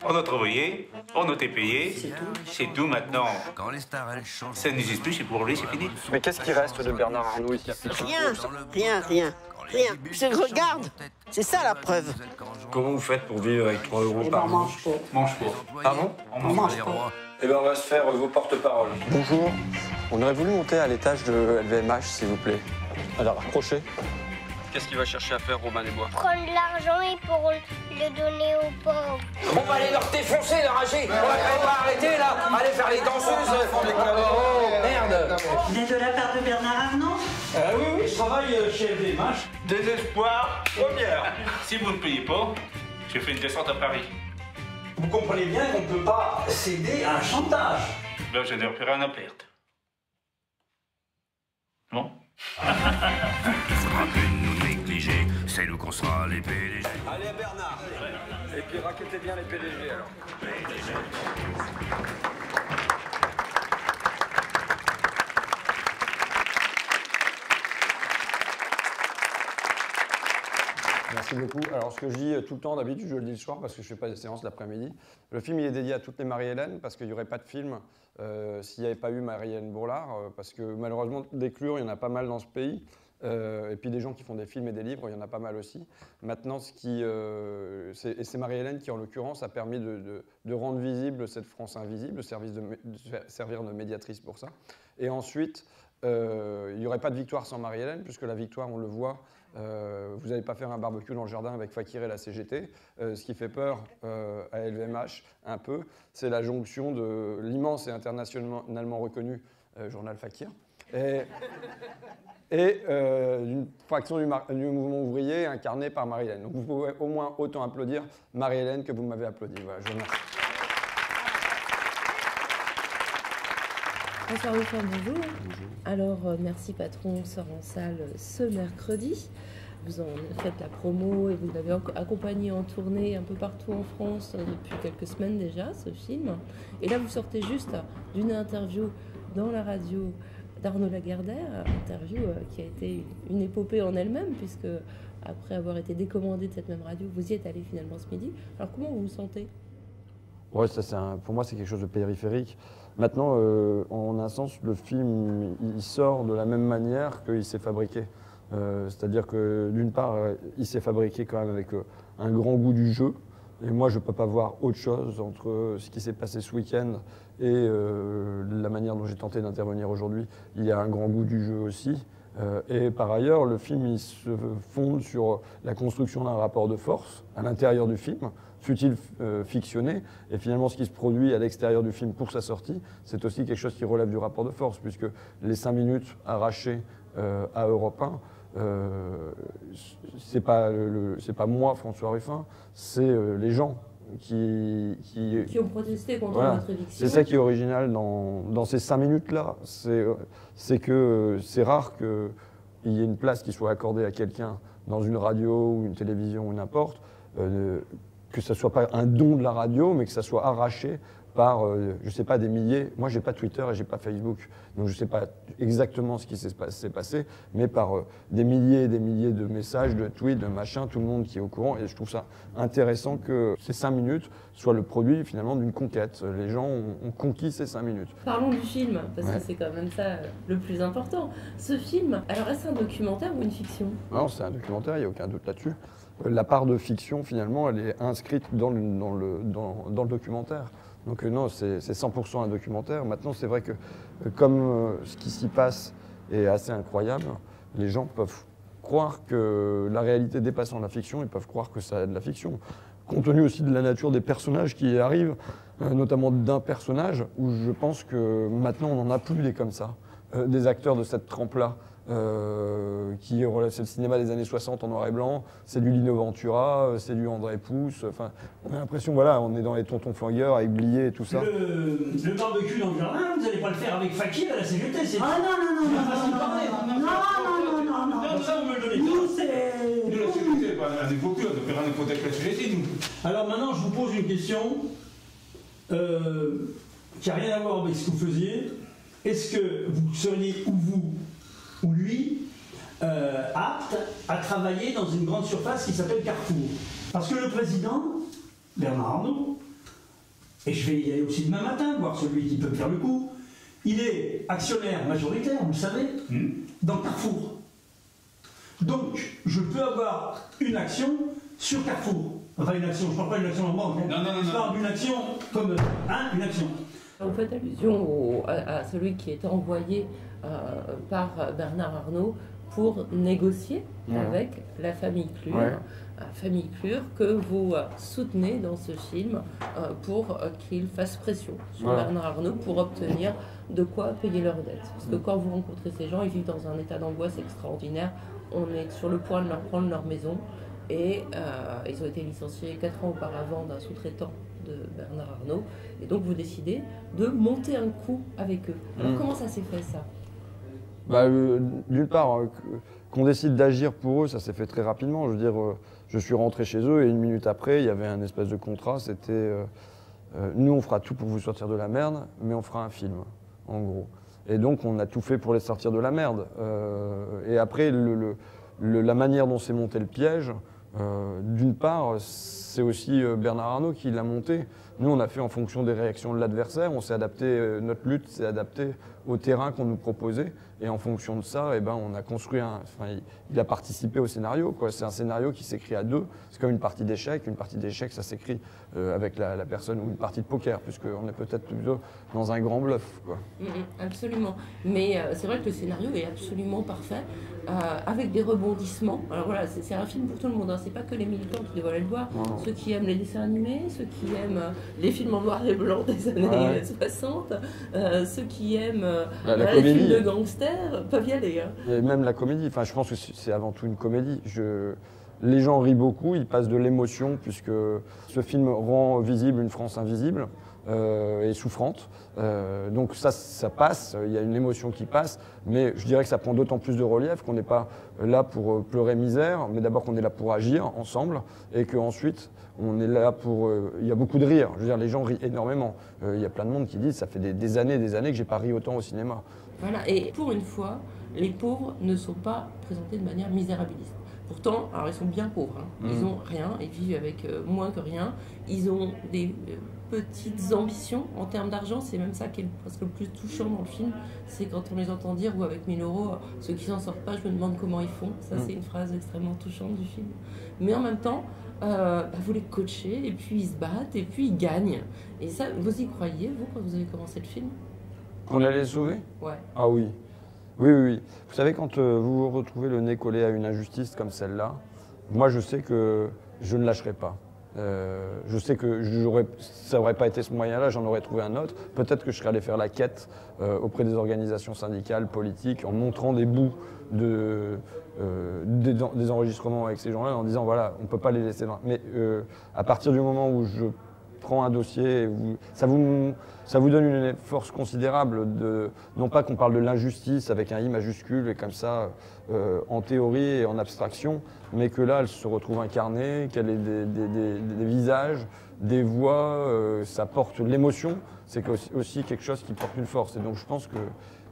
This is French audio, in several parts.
On a travaillé, on a été payé. C'est tout maintenant. Quand les stars, elles chantent. Ça n'existe plus, c'est pour lui, c'est fini. Mais qu'est-ce qui reste de Bernard Arnault ici? Rien. Regarde, c'est ça la preuve. Comment vous faites pour vivre avec 3 € par mois? Mange pas. Pardon? On mange pas. Eh ben on va se faire vos porte-paroles. Bonjour, on aurait voulu monter à l'étage de LVMH, s'il vous plaît. Alors, accrochez. Qu'est-ce qu'il va chercher à faire, Robin des Bois? Prendre l'argent et pour le donner aux pauvres. Bon, bah, allez leur défoncer, leur rager. On va quand même pas arrêter, là. Allez faire les danseuses. Oh, merde. Vous êtes de la part de Bernard Arnault? Oui, je travaille chez LVMH. Désespoir, première. Si vous ne payez pas, je fais une descente à Paris. Vous comprenez bien qu'on ne peut pas céder à un chantage. Là, je n'ai rien à perdre. Bon. Il faudra plus nous négliger, c'est nous qu'on sera les PDG. Allez, Bernard. Et puis raquettez bien les PDG, alors. Merci beaucoup. Alors, ce que je dis tout le temps, d'habitude, je le dis le soir parce que je ne fais pas des séances l'après-midi. Le film, il est dédié à toutes les Marie-Hélène parce qu'il n'y aurait pas de film s'il n'y avait pas eu Marie-Hélène Bourlard. Parce que malheureusement, des clures, il y en a pas mal dans ce pays. Et puis des gens qui font des films et des livres, il y en a pas mal aussi. Maintenant, c'est Marie-Hélène qui, en l'occurrence, a permis de rendre visible cette France invisible, servir de médiatrice pour ça. Et ensuite, il n'y aurait pas de victoire sans Marie-Hélène, puisque la victoire, on le voit, vous n'allez pas faire un barbecue dans le jardin avec Fakir et la CGT. Ce qui fait peur à LVMH, un peu, c'est la jonction de l'immense et internationalement reconnu journal Fakir. Et d'une fraction du mouvement ouvrier incarné par Marie-Hélène. Donc vous pouvez au moins autant applaudir Marie-Hélène que vous m'avez applaudi. Voilà, je vous remercie. Bonsoir Wilfred, bonjour. Alors, Merci Patron sort en salle ce mercredi. Vous en faites la promo et vous l'avez accompagné en tournée un peu partout en France depuis quelques semaines déjà, ce film. Et là, vous sortez juste d'une interview dans la radio d'Arnaud Lagardère, interview qui a été une épopée en elle-même, puisque après avoir été décommandé de cette même radio, vous y êtes allé finalement ce midi. Alors comment vous vous sentez? Ouais, pour moi, c'est quelque chose de périphérique. Maintenant, en un sens, le film, il sort de la même manière qu'il s'est fabriqué. C'est-à-dire que, d'une part, il s'est fabriqué quand même avec un grand goût du jeu. Et moi, je ne peux pas voir autre chose entre ce qui s'est passé ce week-end et la manière dont j'ai tenté d'intervenir aujourd'hui. Il y a un grand goût du jeu aussi. Et par ailleurs, le film il se fonde sur la construction d'un rapport de force à l'intérieur du film, fut-il fictionné. Et finalement, ce qui se produit à l'extérieur du film pour sa sortie, c'est aussi quelque chose qui relève du rapport de force, puisque les 5 minutes arrachées à Europe 1, c'est pas moi, François Ruffin, c'est les gens qui ont protesté contre votre éviction. C'est ça qui est original dans ces 5 minutes-là. C'est que c'est rare qu'il y ait une place qui soit accordée à quelqu'un dans une radio ou une télévision ou n'importe, que ça ne soit pas un don de la radio, mais que ça soit arraché par, je ne sais pas, des milliers. Moi, je n'ai pas Twitter et je n'ai pas Facebook, donc je ne sais pas exactement ce qui s'est passé, mais par des milliers et des milliers de messages, de tweets, de machin, tout le monde qui est au courant. Et je trouve ça intéressant que ces 5 minutes soient le produit finalement d'une conquête. Les gens ont conquis ces 5 minutes. Parlons du film, parce que c'est quand même ça le plus important. Ce film, alors est-ce un documentaire ou une fiction? Non, c'est un documentaire, il n'y a aucun doute là-dessus. La part de fiction, finalement, elle est inscrite dans le documentaire. Donc non, c'est 100% un documentaire. Maintenant, c'est vrai que comme ce qui s'y passe est assez incroyable, les gens peuvent croire que la réalité dépassant la fiction, ils peuvent croire que ça a de la fiction. Compte tenu aussi de la nature des personnages qui arrivent, notamment d'un personnage, où je pense que maintenant, on n'en a plus des comme ça, des acteurs de cette trempe-là. C'est le cinéma des années 60 en noir et blanc, c'est du Lino Ventura, c'est du André Pousse, enfin, on a l'impression, voilà, on est dans les tontons flingueurs avec Blier et tout ça. Le barbecue dans le jardin, vous n'allez pas le faire avec Fakir à la CGT, c'est... Ah non, ça, vous me le donnez pas. Nous, la CGT, on est beaucoup, on ne peut rien avec la CGT, nous. Alors maintenant, je vous pose une question qui n'a rien à voir avec ce que vous faisiez. Est-ce que vous seriez, ou vous, ou lui, apte à travailler dans une grande surface qui s'appelle Carrefour? Parce que le président, Bernard Arnault, et je vais y aller aussi demain matin, voir celui qui peut me faire le coup. Il est actionnaire majoritaire, vous le savez, dans Carrefour. Donc, je peux avoir une action sur Carrefour. Enfin, une action, je ne parle pas d'une action en banque. Je parle d'une action comme une action. Vous faites allusion à celui qui est envoyé par Bernard Arnault pour négocier avec la famille Clure. Famille Clure que vous soutenez dans ce film pour qu'il fasse pression sur Bernard Arnault pour obtenir de quoi payer leurs dettes. Parce que quand vous rencontrez ces gens, ils vivent dans un état d'angoisse extraordinaire. On est sur le point de leur prendre leur maison et ils ont été licenciés 4 ans auparavant d'un sous-traitant de Bernard Arnault. Et donc vous décidez de monter un coup avec eux. Alors comment ça s'est fait ça? D'une part, qu'on décide d'agir pour eux, ça s'est fait très rapidement. Je veux dire, je suis rentré chez eux et 1 minute après, il y avait un espèce de contrat. C'était nous, on fera tout pour vous sortir de la merde, mais on fera un film, en gros. Et donc, on a tout fait pour les sortir de la merde. Et après, la manière dont s'est monté le piège, d'une part, c'est aussi Bernard Arnault qui l'a monté. Nous, on a fait en fonction des réactions de l'adversaire. On s'est adapté, notre lutte s'est adaptée au terrain qu'on nous proposait. Et en fonction de ça, on a construit il a participé au scénario, quoi. C'est un scénario qui s'écrit à 2. C'est comme une partie d'échecs. Une partie d'échecs, ça s'écrit avec la personne, ou une partie de poker, puisqu'on est peut-être plutôt dans un grand bluff, quoi. Absolument. Mais c'est vrai que le scénario est absolument parfait, avec des rebondissements. Alors voilà, c'est un film pour tout le monde, hein. C'est pas que les militants qui doivent aller le voir. Ceux qui aiment les dessins animés, ceux qui aiment les films en noir et blanc des années 60, ceux qui aiment les films de gangsters, peuvent y aller. Hein. Et même la comédie, enfin, je pense que c'est avant tout une comédie. Les gens rient beaucoup, ils passent de l'émotion, puisque ce film rend visible une France invisible et souffrante. Donc ça passe, il y a une émotion qui passe, mais je dirais que ça prend d'autant plus de relief qu'on n'est pas là pour pleurer misère, mais d'abord qu'on est là pour agir ensemble, et qu'ensuite on est là pour... il y a beaucoup de rire, je veux dire, les gens rient énormément. Il y a plein de monde qui dit, ça fait des années que j'ai pas ri autant au cinéma. Voilà, et pour une fois, les pauvres ne sont pas présentés de manière misérabiliste. Pourtant, alors ils sont bien pauvres, hein. Ils n'ont rien, ils vivent avec moins que rien. Ils ont des petites ambitions en termes d'argent, c'est même ça qui est presque le plus touchant dans le film, c'est quand on les entend dire, ou avec 1000 €, ceux qui s'en sortent pas, je me demande comment ils font. Ça, c'est une phrase extrêmement touchante du film. Mais en même temps, vous les coachez, et puis ils se battent, et puis ils gagnent. Et ça, vous y croyez, vous, quand vous avez commencé le film? Qu'on allait les sauver? Ouais. Ah oui. Oui. Vous savez, quand vous vous retrouvez le nez collé à une injustice comme celle-là, moi je sais que je ne lâcherai pas. Je sais que ça n'aurait pas été ce moyen-là, j'en aurais trouvé un autre. Peut-être que je serais allé faire la quête auprès des organisations syndicales, politiques, en montrant des bouts des enregistrements avec ces gens-là, en disant voilà, on ne peut pas les laisser. Mais à partir du moment où je prends un dossier, ça vous donne une force considérable, non pas qu'on parle de l'injustice avec un I majuscule et comme ça, en théorie et en abstraction, mais que là, elle se retrouve incarnée, qu'elle ait des visages, des voix, ça porte l'émotion, c'est aussi quelque chose qui porte une force. Et donc je pense que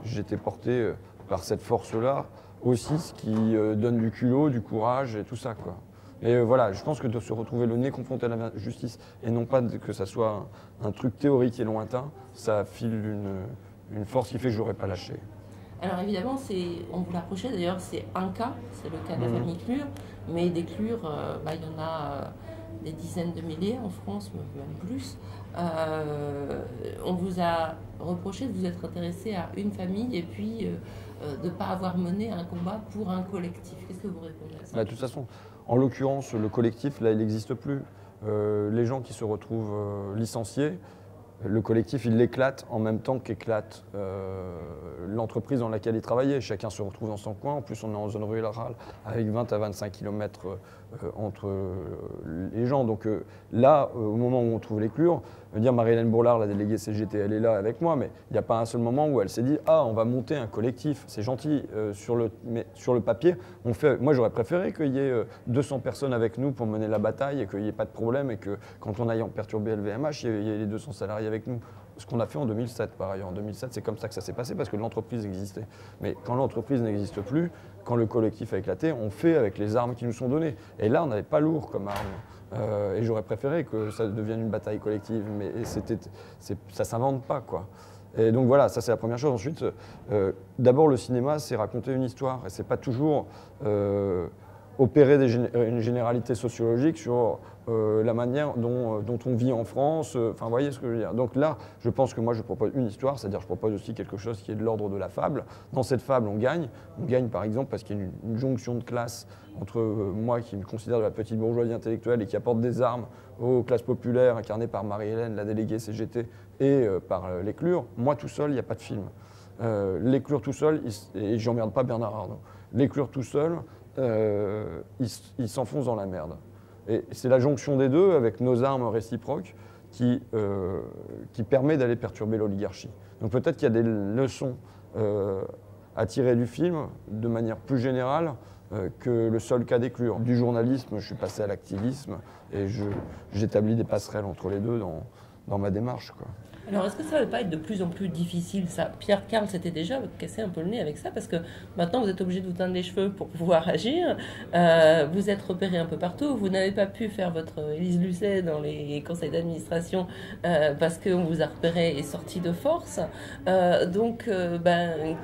j'étais porté par cette force-là, aussi ce qui donne du culot, du courage et tout ça, quoi. Et voilà, je pense que de se retrouver le nez confronté à la justice, et non pas que ça soit un truc théorique et lointain, ça file une force qui fait que je n'aurais pas lâché. Alors évidemment, on vous l'a reproché, d'ailleurs c'est un cas, c'est le cas de la famille Clure, mais des Clure, il y en a des dizaines de milliers en France, même plus. On vous a reproché de vous être intéressé à une famille et puis de ne pas avoir mené un combat pour un collectif. Qu'est-ce que vous répondez à ça? De toute façon, en l'occurrence, le collectif, là, il n'existe plus. Les gens qui se retrouvent licenciés, le collectif, il l'éclate en même temps qu'éclate l'entreprise dans laquelle ils travaillaient. Chacun se retrouve dans son coin. En plus, on est en zone rurale avec 20 à 25 km entre les gens. Donc là, au moment où on trouve les Clure, dire Marie-Hélène Bourlard, la déléguée CGT, elle est là avec moi, mais il n'y a pas un seul moment où elle s'est dit « Ah, on va monter un collectif, c'est gentil. » Mais sur le papier, moi j'aurais préféré qu'il y ait 200 personnes avec nous pour mener la bataille et qu'il n'y ait pas de problème et que quand on aille en perturber LVMH, il y ait les 200 salariés avec nous. Ce qu'on a fait en 2007, par ailleurs. En 2007, c'est comme ça que ça s'est passé, parce que l'entreprise existait. Mais quand l'entreprise n'existe plus, quand le collectif a éclaté, on fait avec les armes qui nous sont données. Et là, on n'avait pas lourd comme arme. Et j'aurais préféré que ça devienne une bataille collective, mais ça ne s'invente pas, quoi. Et donc voilà, ça c'est la première chose. Ensuite, d'abord le cinéma, c'est raconter une histoire, et c'est pas toujours opérer une généralité sociologique sur la manière dont on vit en France. Enfin, vous voyez ce que je veux dire. Donc là, je pense que moi je propose une histoire, c'est-à-dire je propose aussi quelque chose qui est de l'ordre de la fable. Dans cette fable, on gagne. On gagne par exemple parce qu'il y a une jonction de classe entre moi qui me considère de la petite bourgeoisie intellectuelle et qui apporte des armes aux classes populaires incarnées par Marie-Hélène, la déléguée CGT, et par Leclure. Moi tout seul, il n'y a pas de film. Leclure tout seul, et j'emmerde pas Bernard Arnault. Leclure tout seul, il s'enfonce dans la merde. Et c'est la jonction des deux, avec nos armes réciproques, qui permet d'aller perturber l'oligarchie. Donc peut-être qu'il y a des leçons à tirer du film, de manière plus générale, que le seul cas d'Eclure. Du journalisme, je suis passé à l'activisme, et j'établis des passerelles entre les deux dans ma démarche, quoi. Alors, est-ce que ça ne va pas être de plus en plus difficile, ça? Pierre Carles s'était déjà cassé un peu le nez avec ça, parce que maintenant, vous êtes obligé de vous teindre les cheveux pour pouvoir agir. Vous êtes repéré un peu partout. Vous n'avez pas pu faire votre Élise Lucet dans les conseils d'administration parce qu'on vous a repéré et sorti de force. Donc,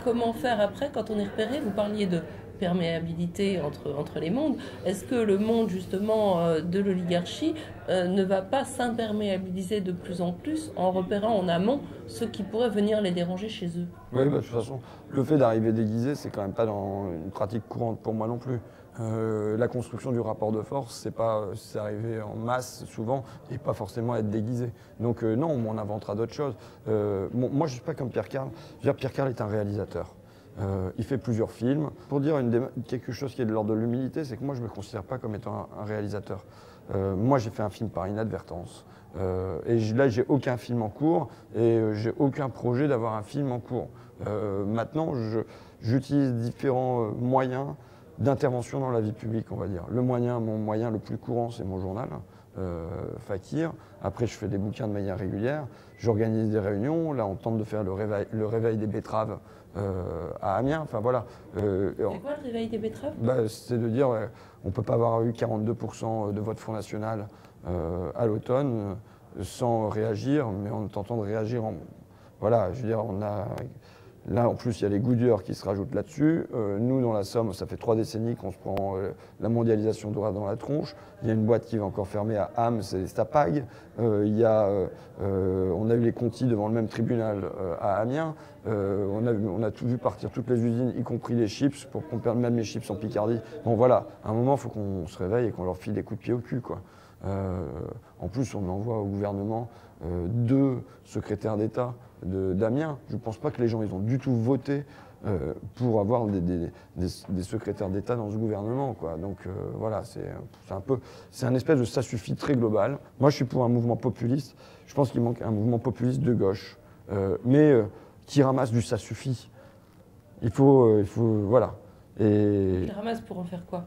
comment faire après quand on est repéré? Vous parliez de perméabilité entre les mondes. Est-ce que le monde justement de l'oligarchie ne va pas s'imperméabiliser de plus en plus en repérant en amont ceux qui pourraient venir les déranger chez eux? Oui, de toute façon, le fait d'arriver déguisé, c'est quand même pas dans une pratique courante pour moi non plus. La construction du rapport de force, c'est arrivé en masse souvent et pas forcément être déguisé. Donc non, on inventera d'autres choses. Moi, je suis pas comme Pierre Carles. Je veux dire, Pierre Carles est un réalisateur. Il fait plusieurs films. Pour dire quelque chose qui est de l'ordre de l'humilité, c'est que moi je ne me considère pas comme étant un réalisateur. Moi j'ai fait un film par inadvertance. Et là j'ai aucun film en cours et j'ai aucun projet d'avoir un film en cours. Maintenant j'utilise différents moyens d'intervention dans la vie publique, on va dire. Mon moyen le plus courant, c'est mon journal, Fakir. Après je fais des bouquins de manière régulière. J'organise des réunions. Là on tente de faire le réveil des betteraves à Amiens, enfin voilà. C'est quoi le réveil des betteraves? C'est de dire on ne peut pas avoir eu 42% de vote Front National à l'automne sans réagir, mais en tentant de réagir voilà, je veux dire, là en plus il y a les Goodyear qui se rajoutent là-dessus. Nous dans la Somme, ça fait 3 décennies qu'on se prend la mondialisation droit dans la tronche. Il y a une boîte qui va encore fermer à Ham, c'est Stapag. On a eu les Conti devant le même tribunal à Amiens. On a tout vu partir toutes les usines, y compris les chips, pour qu'on perde même les chips en Picardie. Bon voilà, à un moment il faut qu'on se réveille et qu'on leur file des coups de pied au cul, quoi. En plus on envoie au gouvernement 2 secrétaires d'État d'Amiens. Je ne pense pas que les gens ils ont du tout voté pour avoir des secrétaires d'État dans ce gouvernement, quoi. Donc voilà, c'est un espèce de ça suffit très global. Moi je suis pour un mouvement populiste. Je pense qu'il manque un mouvement populiste de gauche, mais qui ramasse du ça suffit. Il faut voilà. Et qui ramasse pour en faire quoi?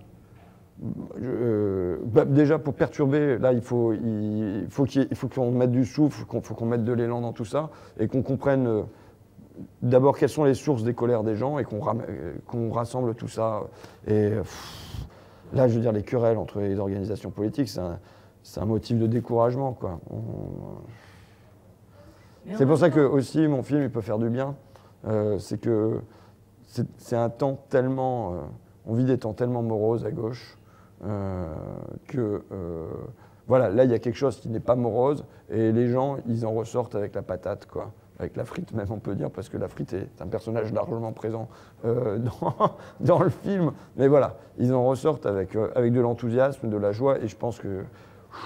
Déjà pour perturber, là il faut qu'on mette du souffle, faut qu'on mette de l'élan dans tout ça et qu'on comprenne d'abord quelles sont les sources des colères des gens et qu'on rassemble tout ça. Et là je veux dire les querelles entre les organisations politiques, c'est un motif de découragement, quoi. C'est pour ça que aussi mon film il peut faire du bien, c'est que c'est un temps tellement, on vit des temps tellement moroses à gauche. Voilà, là il y a quelque chose qui n'est pas morose et les gens ils en ressortent avec la patate, quoi, avec la frite même on peut dire, parce que la frite est un personnage largement présent dans le film, mais voilà, ils en ressortent avec de l'enthousiasme, de la joie, et je pense que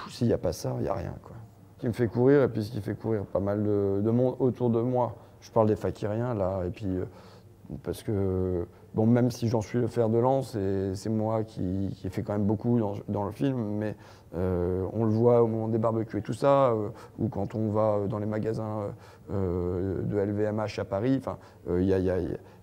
s'il n'y a pas ça, il n'y a rien, quoi. Ce qui me fait courir, et puis ce qui fait courir pas mal de monde autour de moi, je parle des fakiriens là, et puis parce que bon, même si j'en suis le fer de lance, c'est moi qui ai fait quand même beaucoup dans le film, mais on le voit au moment des barbecues et tout ça, ou quand on va dans les magasins de LVMH à Paris, il y a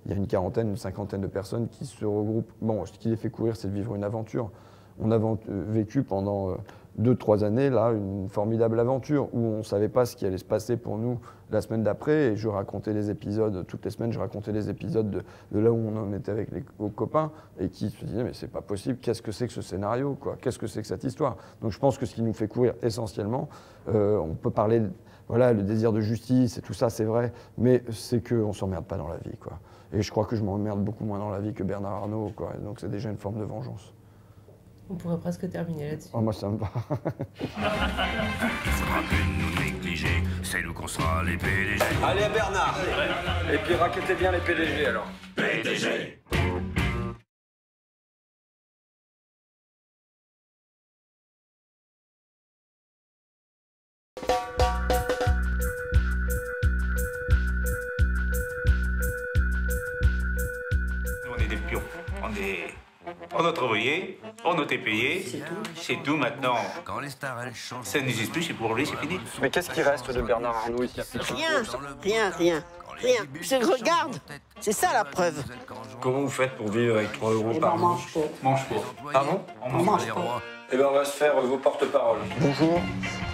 une quarantaine, une cinquantaine de personnes qui se regroupent. Bon, ce qui les fait courir, c'est de vivre une aventure. On a vécu pendant 2-3 années là une formidable aventure où on ne savait pas ce qui allait se passer pour nous la semaine d'après et je racontais les épisodes, toutes les semaines je racontais les épisodes de là où on en était avec les copains et qui se disaient mais c'est pas possible, qu'est-ce que c'est que ce scénario, quoi, qu'est-ce que c'est que cette histoire. Donc je pense que ce qui nous fait courir essentiellement, on peut parler, voilà, le désir de justice et tout ça c'est vrai, mais c'est qu'on s'emmerde pas dans la vie, quoi. Et je crois que je m'emmerde beaucoup moins dans la vie que Bernard Arnault, quoi. Donc c'est déjà une forme de vengeance. On pourrait presque terminer là-dessus. Oh, moi ça me va. Faudra plus nous négliger, c'est nous qu'on sera les PDG. Allez Bernard. Et puis raquettez bien les PDG alors. PDG. Nous, on est des pions. On a travaillé, on a été payé. C'est tout maintenant. Quand les stars elles chantent. Ça n'existe plus, c'est pour lui, c'est fini. Mais qu'est-ce qui reste de Bernard Arnault ici? Rien. Regarde, c'est ça la preuve. Comment vous faites pour vivre avec 3 € par mois? Mange pas. Ah bon? On mange pas. Eh ben on va se faire vos porte-paroles. Bonjour,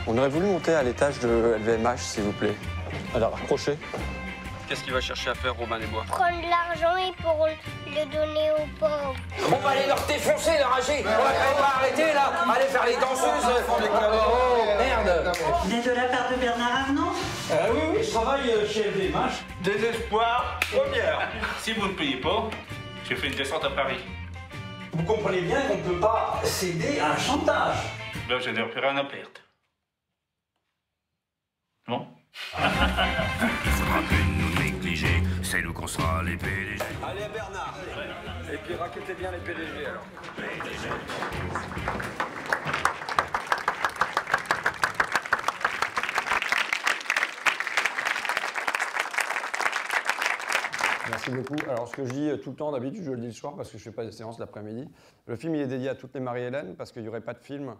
on aurait voulu monter à l'étage de LVMH s'il vous plaît. Alors approchez. Qu'est-ce qu'il va chercher à faire Robin des Bois? Prendre l'argent et pour le donner aux pauvres. On va aller leur défoncer, leur rager. On va quand même pas arrêter là. Allez faire les danseuses. Oh merde. Vous êtes de la part de Bernard Arnault? Oui, je travaille chez LVMH. Désespoir, première. Si vous ne payez pas, je fais une descente à Paris. Vous comprenez bien qu'on ne peut pas céder à un chantage. Ben, je n'ai plus rien à perdre. Bon. Faudra plus nous négliger, c'est nous qu'on sera les PDG. Allez Bernard. Et puis raquettez bien les PDG alors. Merci beaucoup. Alors, ce que je dis tout le temps, d'habitude, je le dis le soir parce que je ne fais pas des séances l'après-midi. Le film, il est dédié à toutes les Marie-Hélène parce qu'il n'y aurait pas de film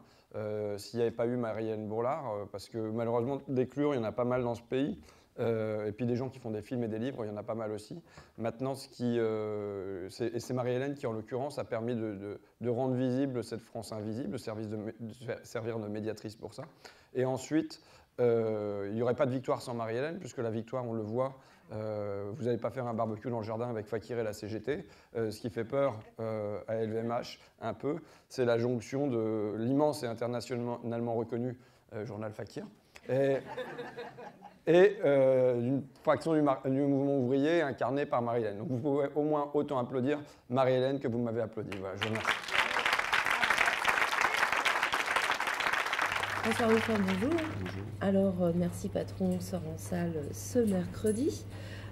s'il n'y avait pas eu Marie-Hélène Bourlard. Parce que malheureusement, des clures, il y en a pas mal dans ce pays. Et puis des gens qui font des films et des livres, il y en a pas mal aussi. Maintenant, c'est Marie-Hélène qui, en l'occurrence, a permis de rendre visible cette France invisible, servir de médiatrice pour ça. Et ensuite, il n'y aurait pas de victoire sans Marie-Hélène, puisque la victoire, on le voit, vous n'allez pas faire un barbecue dans le jardin avec Fakir et la CGT. Ce qui fait peur à LVMH, un peu, c'est la jonction de l'immense et internationalement reconnu journal Fakir et d'une fraction du mouvement ouvrier incarnée par Marie-Hélène. Donc vous pouvez au moins autant applaudir Marie-Hélène que vous m'avez applaudi. Voilà, je vous remercie. Bonsoir Wilfred, bonjour. Alors, merci Patron sort en salle ce mercredi.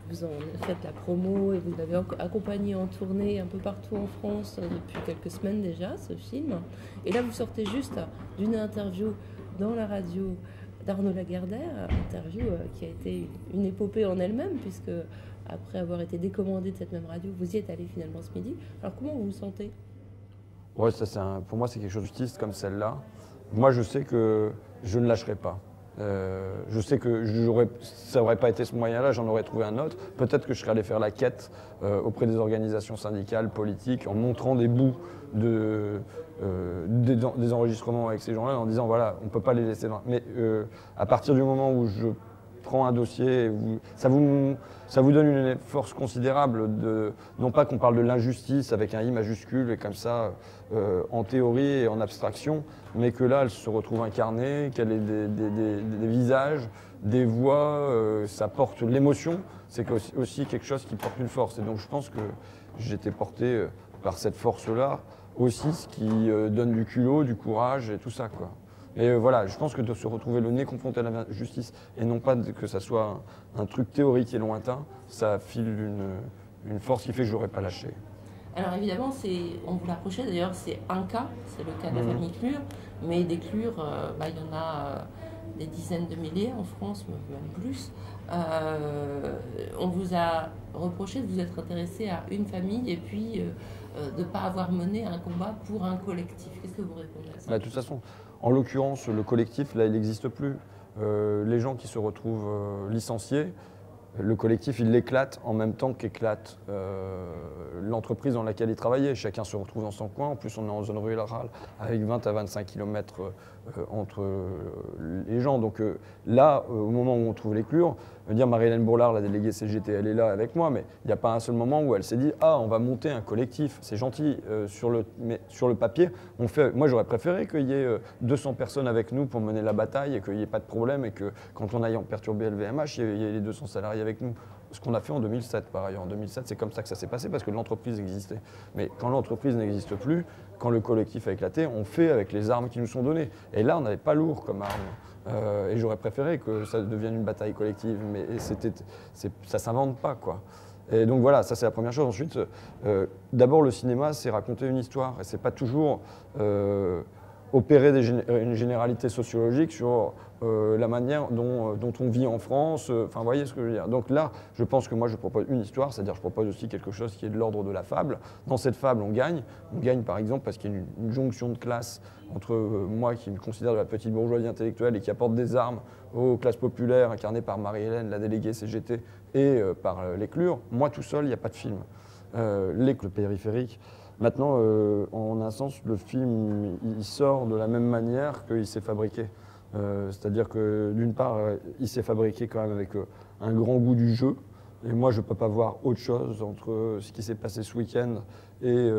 Vous en faites la promo et vous l'avez accompagné en tournée un peu partout en France depuis quelques semaines déjà, ce film. Et là, vous sortez juste d'une interview dans la radio d'Arnaud Lagardère, interview qui a été une épopée en elle-même, puisque après avoir été décommandé de cette même radio, vous y êtes allé finalement ce midi. Alors, comment vous vous sentez? Ouais, pour moi, c'est quelque chose de justice comme celle-là. Moi, je sais que je ne lâcherai pas. Je sais que ça n'aurait pas été ce moyen-là, j'en aurais trouvé un autre. Peut-être que je serais allé faire la quête auprès des organisations syndicales, politiques, en montrant des bouts des enregistrements avec ces gens-là, en disant voilà, on ne peut pas les laisser dans... Mais à partir du moment où je prends un dossier, ça vous donne une force considérable, non pas qu'on parle de l'injustice avec un I majuscule et comme ça, en théorie et en abstraction, mais que là, elle se retrouve incarnée, qu'elle ait des visages, des voix, ça porte l'émotion, c'est aussi quelque chose qui porte une force. Et donc je pense que j'étais porté par cette force-là, aussi ce qui donne du culot, du courage et tout ça, quoi. Et voilà, je pense que de se retrouver le nez confronté à la justice, et non pas que ça soit un truc théorique et lointain, ça file une force qui fait que je n'aurais pas lâché. Alors évidemment, on vous l'a reproché, d'ailleurs c'est un cas, c'est le cas de la famille Clure, mais des Clure, il y en a des dizaines de milliers en France, même plus. On vous a reproché de vous être intéressé à une famille et puis de ne pas avoir mené un combat pour un collectif. Qu'est-ce que vous répondez à ça? De toute façon, en l'occurrence, le collectif, là, il n'existe plus. Les gens qui se retrouvent licenciés, le collectif, il l'éclate en même temps qu'éclate l'entreprise dans laquelle ils travaillaient. Chacun se retrouve dans son coin. En plus, on est en zone rurale avec 20 à 25 km entre les gens. Donc là, au moment où on trouve l'éclure, dire Marie-Hélène Bourlard, la déléguée CGT, elle est là avec moi, mais il n'y a pas un seul moment où elle s'est dit « Ah, on va monter un collectif, c'est gentil. » Mais sur le papier, moi j'aurais préféré qu'il y ait 200 personnes avec nous pour mener la bataille et qu'il n'y ait pas de problème et que quand on aille en perturber LVMH, il y ait les 200 salariés avec nous. Ce qu'on a fait en 2007, par ailleurs. En 2007, c'est comme ça que ça s'est passé parce que l'entreprise existait. Mais quand l'entreprise n'existe plus, quand le collectif a éclaté, on fait avec les armes qui nous sont données. Et là, on n'avait pas lourd comme arme. Et j'aurais préféré que ça devienne une bataille collective, mais ça ne s'invente pas, quoi. Et donc voilà, ça c'est la première chose. Ensuite, d'abord le cinéma, c'est raconter une histoire. Et c'est pas toujours opérer une généralité sociologique sur la manière dont on vit en France. Enfin, vous voyez ce que je veux dire. Donc là, je pense que moi, je propose une histoire, c'est-à-dire je propose aussi quelque chose qui est de l'ordre de la fable. Dans cette fable, on gagne. On gagne, par exemple, parce qu'il y a une jonction de classe entre moi, qui me considère de la petite bourgeoisie intellectuelle et qui apporte des armes aux classes populaires, incarnées par Marie-Hélène, la déléguée CGT, et par l'éclure. Moi, tout seul, il n'y a pas de film. Le périphérique. Maintenant, en un sens, le film, il sort de la même manière qu'il s'est fabriqué. C'est-à-dire que d'une part, il s'est fabriqué quand même avec un grand goût du jeu. Et moi, je ne peux pas voir autre chose entre ce qui s'est passé ce week-end et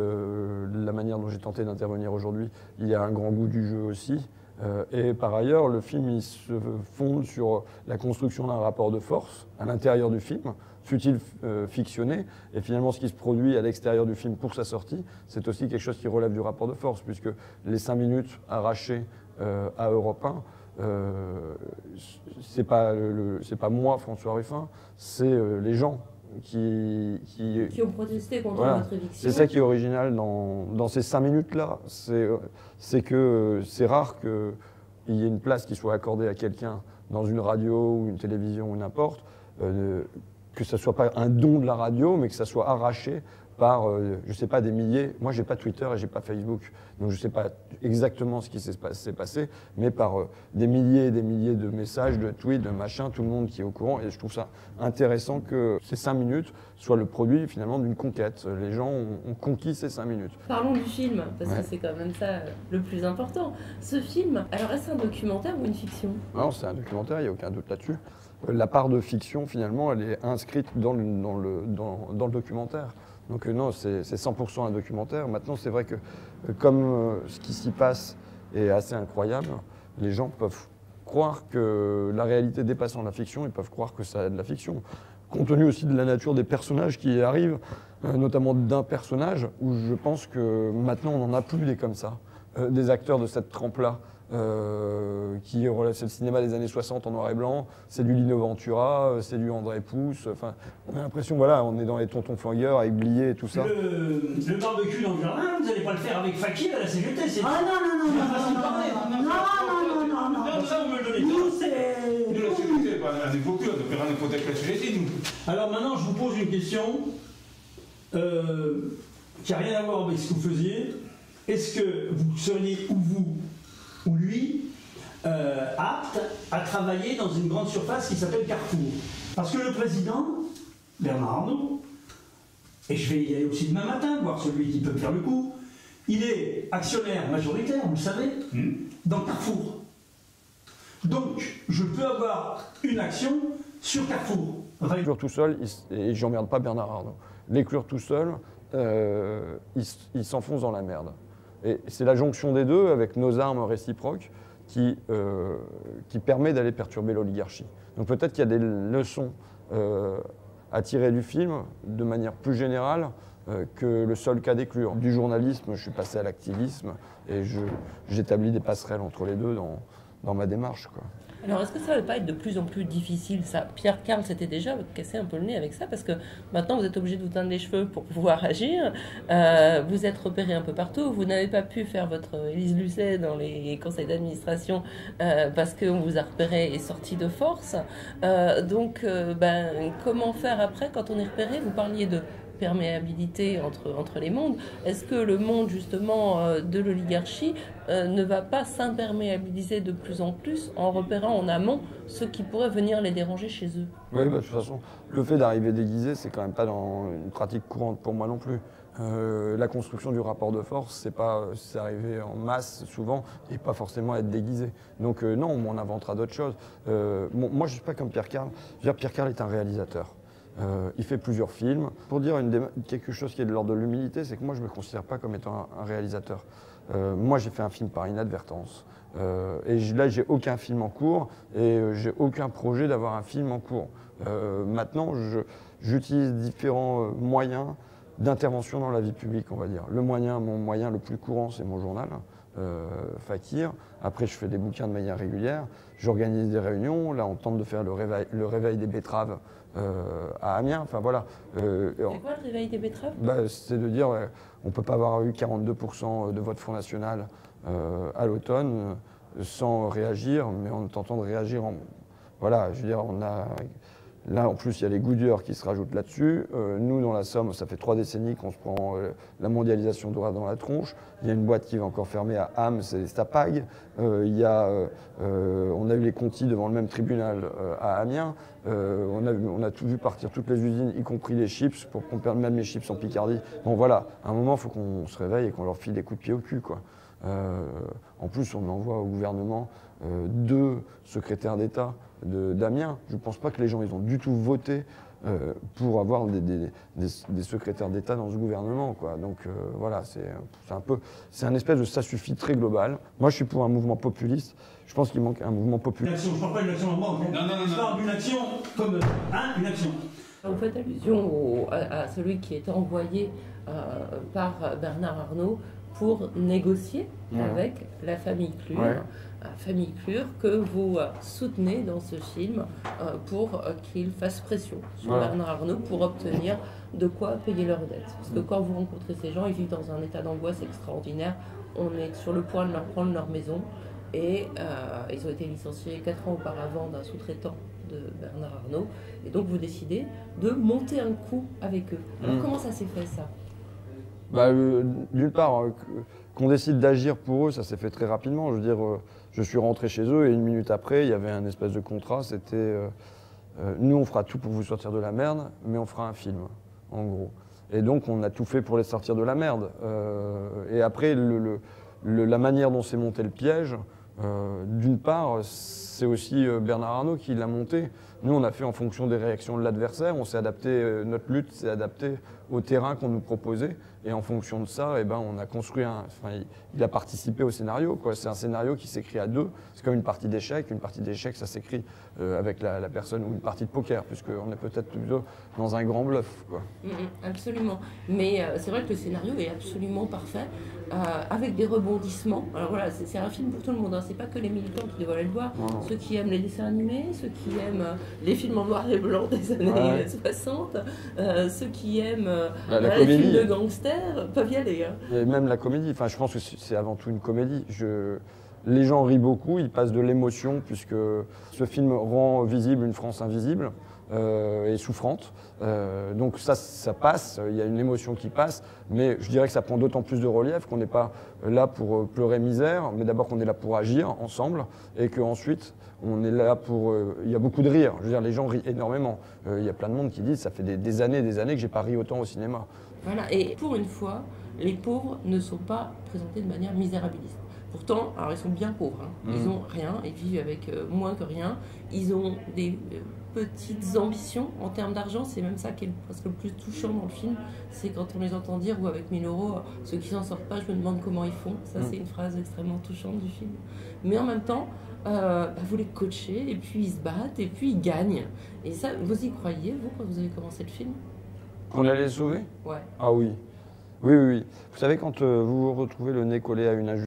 la manière dont j'ai tenté d'intervenir aujourd'hui. Il y a un grand goût du jeu aussi. Et par ailleurs, le film il se fonde sur la construction d'un rapport de force à l'intérieur du film, fut-il fictionné. Et finalement, ce qui se produit à l'extérieur du film pour sa sortie, c'est aussi quelque chose qui relève du rapport de force, puisque les 5 minutes arrachées à Europe 1, c'est pas moi, François Ruffin, c'est les gens qui ont protesté contre votre éviction. C'est ça qui est original dans ces 5 minutes-là. C'est que c'est rare qu'il y ait une place qui soit accordée à quelqu'un dans une radio ou une télévision ou n'importe, que ce ne soit pas un don de la radio, mais que ça soit arraché par, je ne sais pas, des milliers. Moi, je n'ai pas Twitter et je n'ai pas Facebook, donc je ne sais pas exactement ce qui s'est passé, mais par des milliers et des milliers de messages, de tweets, de machins, tout le monde qui est au courant. Et je trouve ça intéressant que ces 5 minutes soient le produit finalement d'une conquête. Les gens ont conquis ces 5 minutes. Parlons du film, parce que c'est quand même ça le plus important. Ce film, alors est-ce un documentaire ou une fiction? Non, c'est un documentaire, il n'y a aucun doute là-dessus. La part de fiction, finalement, elle est inscrite dans le documentaire. Donc non, c'est 100% un documentaire. Maintenant, c'est vrai que comme ce qui s'y passe est assez incroyable, les gens peuvent croire que la réalité dépassant la fiction, ils peuvent croire que ça a de la fiction. Compte tenu aussi de la nature des personnages qui arrivent, notamment d'un personnage, où je pense que maintenant, on n'en a plus des comme ça. Des acteurs de cette trempe-là. C'est le cinéma des années 60 en noir et blanc, c'est du Lino Ventura, c'est du André Pousse, enfin, on a l'impression, voilà, on est dans les tontons flingueurs avec Blier et tout ça. Le barbecue dans le jardin, vous n'allez pas le faire avec Fakir à la CGT, c'est... Ah non, ça, vous me le donnez pas. Nous, la CGT, on est beaucoup, on ne peut rien avec la CGT, nous. Alors maintenant, je vous pose une question qui n'a rien à voir avec ce que vous faisiez. Est-ce que vous seriez, ou vous, ou lui, apte à travailler dans une grande surface qui s'appelle Carrefour? Parce que le président, Bernard Arnault, et je vais y aller aussi demain matin, voir celui qui peut me faire le coup, il est actionnaire majoritaire, vous le savez, dans Carrefour. Donc, je peux avoir une action sur Carrefour. L'éclure tout seul, et j'emmerde pas Bernard Arnault, l'éclure tout seul, il s'enfonce dans la merde. Et c'est la jonction des deux avec nos armes réciproques qui permet d'aller perturber l'oligarchie. Donc peut-être qu'il y a des leçons à tirer du film de manière plus générale que le seul cas d'éclure. Du journalisme, je suis passé à l'activisme et j'établis des passerelles entre les deux dans ma démarche, quoi. Alors, est-ce que ça ne va pas être de plus en plus difficile, ça? Pierre Carles s'était déjà cassé un peu le nez avec ça, parce que maintenant, vous êtes obligé de vous teindre les cheveux pour pouvoir agir. Vous êtes repéré un peu partout. Vous n'avez pas pu faire votre Élise Lucet dans les conseils d'administration parce qu'on vous a repéré et sorti de force. Donc, comment faire après quand on est repéré? Vous parliez de perméabilité entre les mondes. Est-ce que le monde justement de l'oligarchie ne va pas s'imperméabiliser de plus en plus en repérant en amont ceux qui pourraient venir les déranger chez eux? Oui, de toute façon, le fait d'arriver déguisé, c'est quand même pas dans une pratique courante pour moi non plus. La construction du rapport de force, c'est arrivé en masse souvent et pas forcément être déguisé. Donc non, on inventera d'autres choses. Moi, je ne suis pas comme Pierre Carles. Je veux dire, Pierre Carles est un réalisateur. Il fait plusieurs films. Pour dire quelque chose qui est de l'ordre de l'humilité, c'est que moi, je ne me considère pas comme étant un réalisateur. Moi, j'ai fait un film par inadvertance. Et là, j'ai aucun film en cours et j'ai aucun projet d'avoir un film en cours. Maintenant, j'utilise différents moyens d'intervention dans la vie publique, on va dire. Mon moyen le plus courant, c'est mon journal, Fakir. Après, je fais des bouquins de manière régulière. J'organise des réunions. Là, on tente de faire le réveil des betteraves à Amiens. Enfin, voilà. C'est quoi le réveil des betteraves? C'est de dire on ne peut pas avoir eu 42% de vote Front National à l'automne sans réagir, mais en tentant de réagir. Voilà, je veux dire, là, en plus, il y a les goudilleurs qui se rajoutent là-dessus. Nous, dans la Somme, ça fait 3 décennies qu'on se prend la mondialisation droit dans la tronche. Il y a une boîte qui va encore fermer à Ham, c'est Stapag. On a eu les Conti devant le même tribunal à Amiens. On a tout vu partir, toutes les usines, y compris les chips, pour qu'on perde même les chips en Picardie. Bon, voilà, à un moment, il faut qu'on se réveille et qu'on leur file des coups de pied au cul, quoi. En plus, on envoie au gouvernement 2 secrétaires d'État d'Amiens. Je ne pense pas que les gens ils ont du tout voté pour avoir des secrétaires d'État dans ce gouvernement, quoi. Donc voilà, c'est un espèce de ça suffit très global. Moi, je suis pour un mouvement populiste. Je pense qu'il manque un mouvement populiste. Je ne parle pas d'une action normale. Je parle d'une action comme une action. Vous faites allusion à celui qui est envoyé par Bernard Arnault pour négocier avec la famille Clure. Famille Clure que vous soutenez dans ce film pour qu'il fasse pression sur Bernard Arnault pour obtenir de quoi payer leurs dettes. Parce que quand vous rencontrez ces gens, ils vivent dans un état d'angoisse extraordinaire. On est sur le point de leur prendre leur maison et ils ont été licenciés 4 ans auparavant d'un sous-traitant de Bernard Arnault. Et donc vous décidez de monter un coup avec eux. Alors comment ça s'est fait, ça? D'une part, qu'on décide d'agir pour eux, ça s'est fait très rapidement. Je veux dire, je suis rentré chez eux et 1 minute après, il y avait un espèce de contrat. C'était nous, on fera tout pour vous sortir de la merde, mais on fera un film, en gros. Et donc, on a tout fait pour les sortir de la merde. Et après, la manière dont s'est monté le piège, d'une part, c'est aussi Bernard Arnault qui l'a monté. Nous, on a fait en fonction des réactions de l'adversaire. On s'est adapté, notre lutte s'est adaptée au terrain qu'on nous proposait. Et en fonction de ça, on a construit il a participé au scénario, quoi. C'est un scénario qui s'écrit à 2. C'est comme une partie d'échecs. Une partie d'échecs, ça s'écrit avec la personne, ou une partie de poker, puisqu'on est peut-être plutôt dans un grand bluff, quoi. Absolument. Mais c'est vrai que le scénario est absolument parfait, avec des rebondissements. Alors voilà, c'est un film pour tout le monde, hein. C'est pas que les militants qui doivent aller le voir. Ceux qui aiment les dessins animés, ceux qui aiment les films en noir et blanc des années 60, ceux qui aiment les films de gangsters, peuvent y aller. Hein. Et même la comédie, enfin, je pense que c'est avant tout une comédie. Les gens rient beaucoup, ils passent de l'émotion, puisque ce film rend visible une France invisible et souffrante. Donc ça passe, il y a une émotion qui passe, mais je dirais que ça prend d'autant plus de relief qu'on n'est pas là pour pleurer misère, mais d'abord qu'on est là pour agir ensemble, et qu'ensuite on est là pour... il y a beaucoup de rire, je veux dire, les gens rient énormément. Il y a plein de monde qui disent, ça fait des années que j'ai pas ri autant au cinéma. Voilà, et pour une fois, les pauvres ne sont pas présentés de manière misérabiliste. Pourtant, alors ils sont bien pauvres, hein. Ils n'ont rien, ils vivent avec moins que rien. Ils ont des petites ambitions en termes d'argent, c'est même ça qui est presque le plus touchant dans le film, c'est quand on les entend dire, ou avec 1000 €, ceux qui s'en sortent pas, je me demande comment ils font. Ça, c'est une phrase extrêmement touchante du film. Mais en même temps, vous les coachez, et puis ils se battent, et puis ils gagnent. Et ça, vous y croyez, vous, quand vous avez commencé le film? Qu'on allait les sauver? Ouais. Ah oui. Oui. Vous savez, quand vous vous retrouvez le nez collé à une injustice,